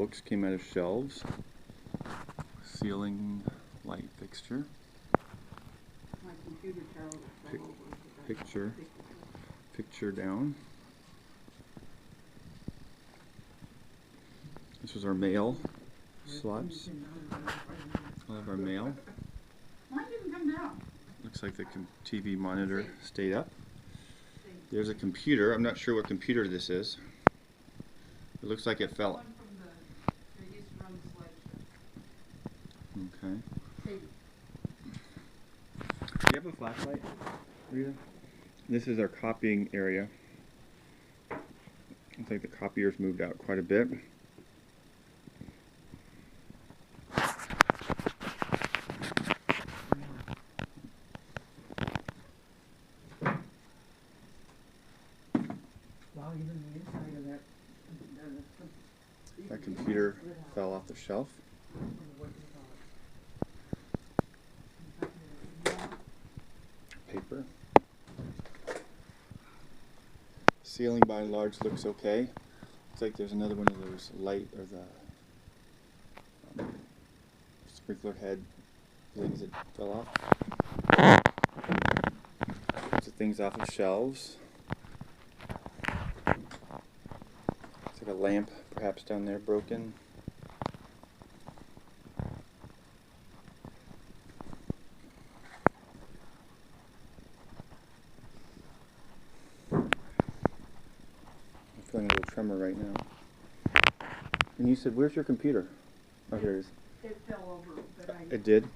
books came out of shelves. Ceiling light fixture. My computer tower fell over. Picture down. This was our mail slots. We'll have our mail. Mine didn't come down. Looks like the TV monitor stayed up. There's a computer. I'm not sure what computer this is. It looks like it fell. One from the East Run slideshow. Okay. Hey, Do you have a flashlight, Rita? This is our copying area. Looks like the copier's moved out quite a bit. wow, even the inside of that. That computer fell off the shelf. Paper. Ceiling by and large looks okay. Looks like there's another one of those light or the sprinkler head things that fell off. Lots of things off of shelves. Looks like a lamp perhaps down there broken. Feeling a little tremor right now. And you said, where's your computer? Oh, here it is. It fell over, but It did?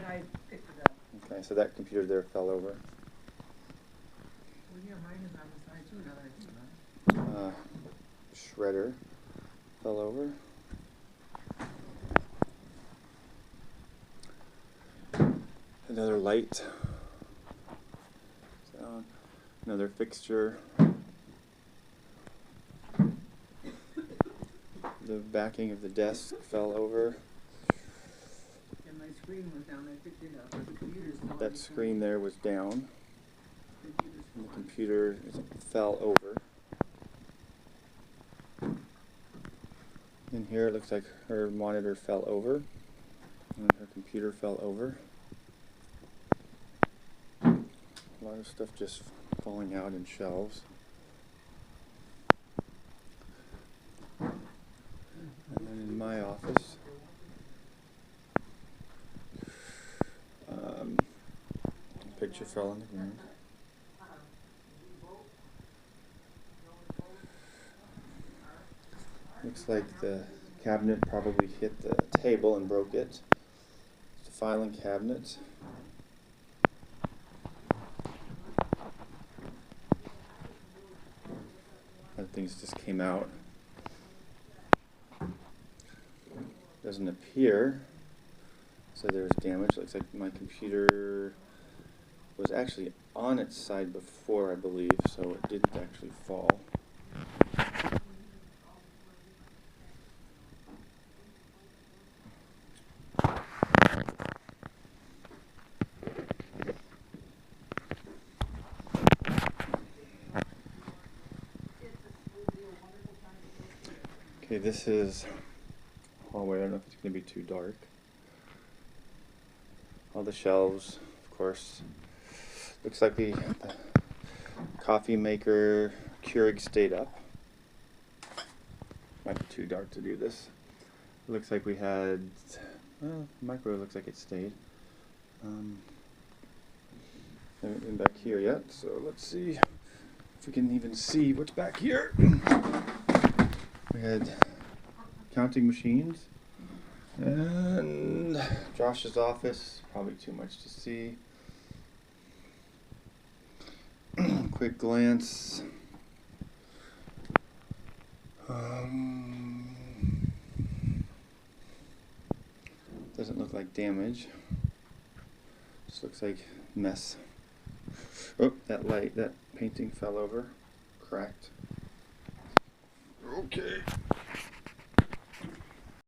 I picked it up. Okay, so that computer there fell over. Well, yeah, mine is on the side too, now that I think about it. Shredder fell over. Another light. Another fixture. The backing of the desk fell over. And my screen was down, I picked it up. The computer's still on That the screen there was down. computer's And the still on. computer fell over. In here it looks like her monitor fell over. And her computer fell over. A lot of stuff just falling out in shelves. And then in my office, a picture fell on the ground. Looks like the cabinet probably hit the table and broke it. It's a filing cabinet. Other things just came out. Doesn't appear so there was damage. Looks like my computer was actually on its side before, I believe, so it didn't actually fall. Okay, this is hallway. I don't know if it's going to be too dark. All the shelves, of course. Looks like the coffee maker Keurig stayed up. Might be too dark to do this. It looks like we had, well, microwave looks like it stayed. Haven't been back here yet, so let's see if we can even see what's back here. We had counting machines and Josh's office, probably too much to see. Quick glance. Doesn't look like damage. Just looks like mess. Oh, that painting fell over, cracked. Okay.